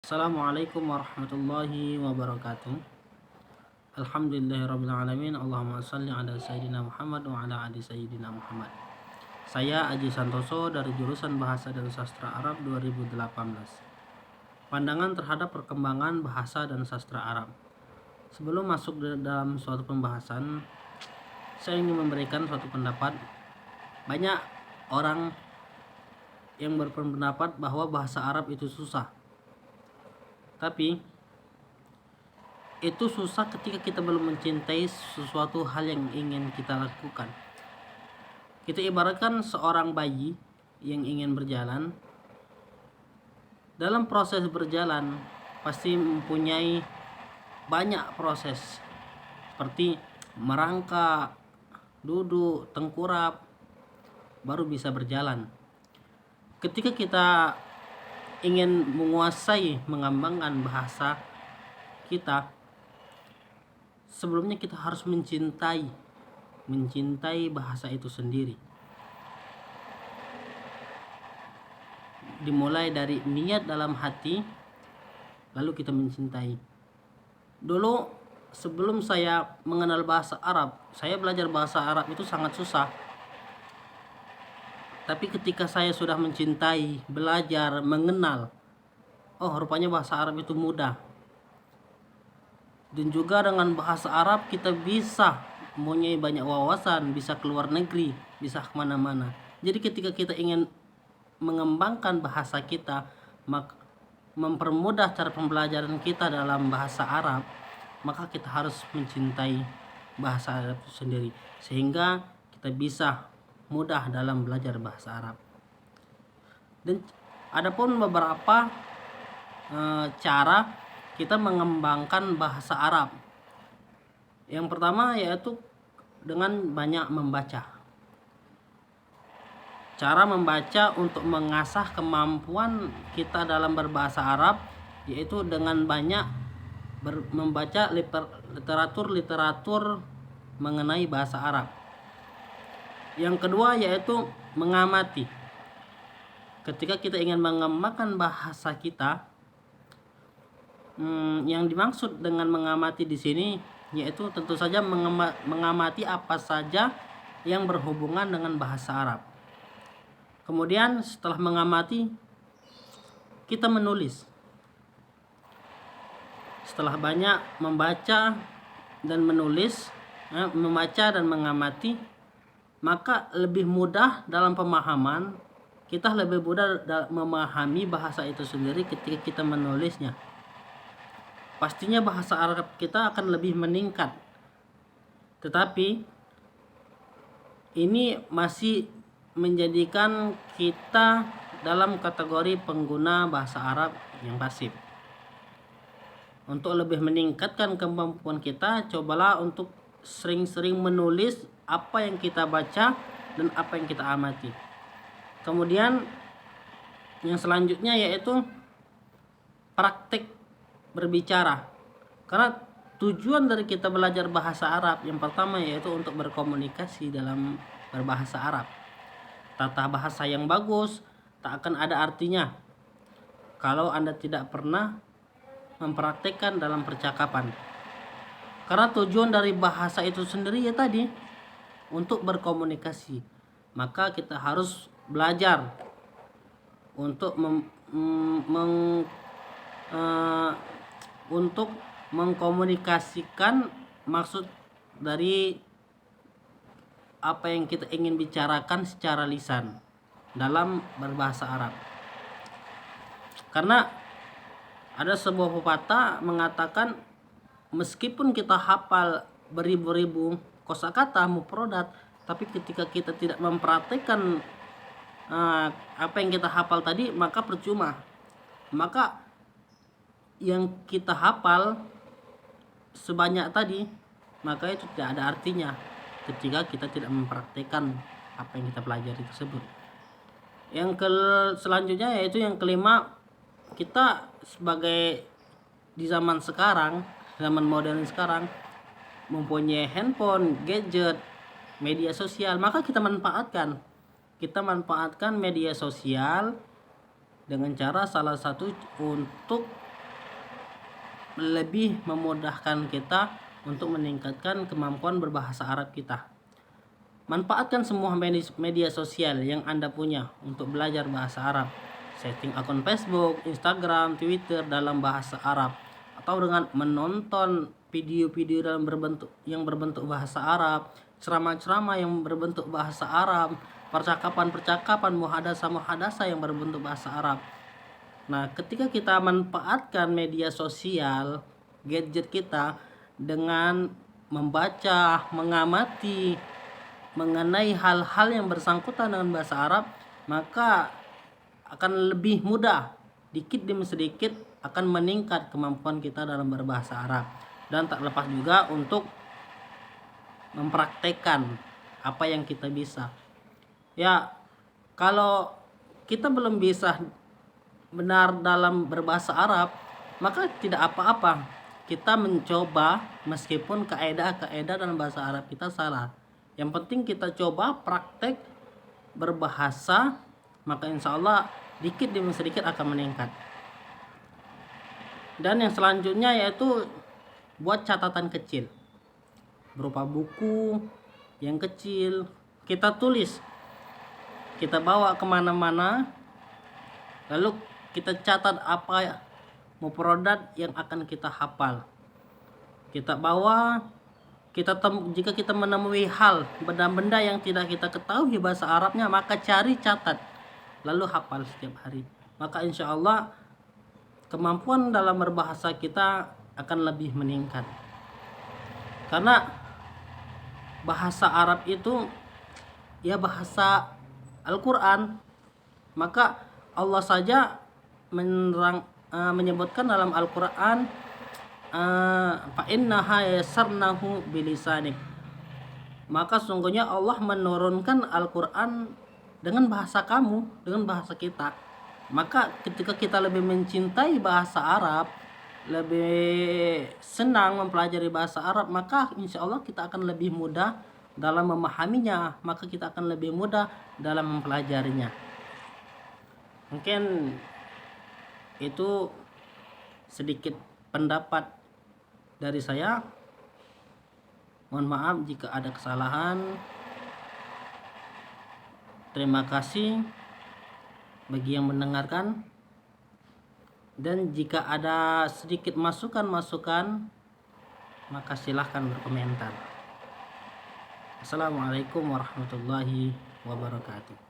Assalamualaikum warahmatullahi wabarakatuh. Alhamdulillahirrabbilalamin. Allahumma salli ala Sayyidina Muhammad wa ala ali Sayyidina Muhammad. Saya Aji Santoso dari jurusan Bahasa dan Sastra Arab 2018. Pandangan terhadap perkembangan bahasa dan sastra Arab. Sebelum masuk dalam suatu pembahasan, saya ingin memberikan suatu pendapat. Banyak orang yang berpendapat bahwa bahasa Arab itu susah. Tapi itu susah ketika kita belum mencintai sesuatu hal yang ingin kita lakukan. Kita ibaratkan seorang bayi yang ingin berjalan. Dalam proses berjalan pasti mempunyai banyak proses, seperti merangkak, duduk, tengkurap, baru bisa berjalan. Ketika kita ingin menguasai, mengembangkan bahasa kita, sebelumnya kita harus mencintai bahasa itu sendiri. Dimulai dari niat dalam hati, lalu kita mencintai. Dulu sebelum saya mengenal bahasa Arab, saya belajar bahasa Arab itu sangat susah. Tapi ketika saya sudah mencintai, belajar, mengenal, oh rupanya bahasa Arab itu mudah. Dan juga dengan bahasa Arab kita bisa mempunyai banyak wawasan, bisa keluar negeri, bisa kemana-mana. Jadi ketika kita ingin mengembangkan bahasa kita, mempermudah cara pembelajaran kita dalam bahasa Arab, maka kita harus mencintai bahasa Arab itu sendiri, sehingga kita bisa mudah dalam belajar bahasa Arab. Dan adapun beberapa cara kita mengembangkan bahasa Arab. Yang pertama yaitu dengan banyak membaca. Cara membaca untuk mengasah kemampuan kita dalam berbahasa Arab yaitu dengan banyak membaca literatur mengenai bahasa Arab. Yang kedua yaitu mengamati. Ketika kita ingin mengembangkan bahasa kita, yang dimaksud dengan mengamati di sini yaitu tentu saja mengamati apa saja yang berhubungan dengan bahasa Arab. Kemudian setelah mengamati, kita menulis. Setelah banyak membaca dan menulis, membaca dan mengamati, maka lebih mudah dalam pemahaman. Kita lebih mudah memahami bahasa itu sendiri ketika kita menulisnya. Pastinya bahasa Arab kita akan lebih meningkat. Tetapi ini masih menjadikan kita dalam kategori pengguna bahasa Arab yang pasif. Untuk lebih meningkatkan kemampuan kita, cobalah untuk sering-sering menulis apa yang kita baca dan apa yang kita amati. Kemudian yang selanjutnya yaitu praktik berbicara. Karena tujuan dari kita belajar bahasa Arab yang pertama yaitu untuk berkomunikasi dalam berbahasa Arab. Tata bahasa yang bagus tak akan ada artinya kalau Anda tidak pernah mempraktekkan dalam percakapan. Karena tujuan dari bahasa itu sendiri ya tadi untuk berkomunikasi. Maka kita harus belajar untuk untuk mengkomunikasikan maksud dari apa yang kita ingin bicarakan secara lisan dalam berbahasa Arab. Karena ada sebuah pepatah mengatakan meskipun kita hafal beribu-ribu kosakata mufradat, tapi ketika kita tidak mempraktikkan apa yang kita hafal tadi, maka percuma. Maka yang kita hafal sebanyak tadi, maka itu tidak ada artinya ketika kita tidak mempraktikkan apa yang kita pelajari tersebut. Yang selanjutnya yaitu yang kelima, kita sebagai di zaman sekarang, zaman modern sekarang, mempunyai handphone, gadget, media sosial, maka kita manfaatkan media sosial dengan cara salah satu untuk lebih memudahkan kita untuk meningkatkan kemampuan berbahasa Arab kita. Manfaatkan semua media sosial yang Anda punya untuk belajar bahasa Arab. Setting akun Facebook, Instagram, Twitter dalam bahasa Arab, atau dengan menonton video-video yang berbentuk bahasa Arab, ceramah-ceramah yang berbentuk bahasa Arab, percakapan-percakapan muhadasah-muhadasah yang berbentuk bahasa Arab. Nah, ketika kita manfaatkan media sosial, gadget kita dengan membaca, mengamati mengenai hal-hal yang bersangkutan dengan bahasa Arab, maka akan lebih mudah, dikit demi sedikit akan meningkat kemampuan kita dalam berbahasa Arab. Dan tak lepas juga untuk mempraktekkan apa yang kita bisa. Ya, kalau kita belum bisa benar dalam berbahasa Arab, maka tidak apa-apa kita mencoba meskipun kaedah-kaedah dalam bahasa Arab kita salah. Yang penting kita coba praktek berbahasa, maka insya Allah dikit demi sedikit akan meningkat. Dan yang selanjutnya yaitu buat catatan kecil berupa buku yang kecil, kita tulis, kita bawa kemana-mana, lalu kita catat apa mufradat yang akan kita hafal. Kita bawa, jika kita menemui hal benda-benda yang tidak kita ketahui bahasa Arabnya, maka cari, catat, lalu hafal setiap hari. Maka insya Allah kemampuan dalam berbahasa kita akan lebih meningkat. Karena bahasa Arab itu ya bahasa Al-Quran, maka Allah saja menyebutkan dalam Al-Quran, fa innaha yassarnahu bilisanik, maka sungguhnya Allah menurunkan Al-Quran dengan bahasa kamu, dengan bahasa kita. Maka ketika kita lebih mencintai bahasa Arab, lebih senang mempelajari bahasa Arab, maka insya Allah kita akan lebih mudah dalam memahaminya, maka kita akan lebih mudah dalam mempelajarinya. Mungkin itu sedikit pendapat dari saya. Mohon maaf jika ada kesalahan. Terima kasih bagi yang mendengarkan. Dan jika ada sedikit masukan-masukan, maka silahkan berkomentar. Assalamualaikum warahmatullahi wabarakatuh.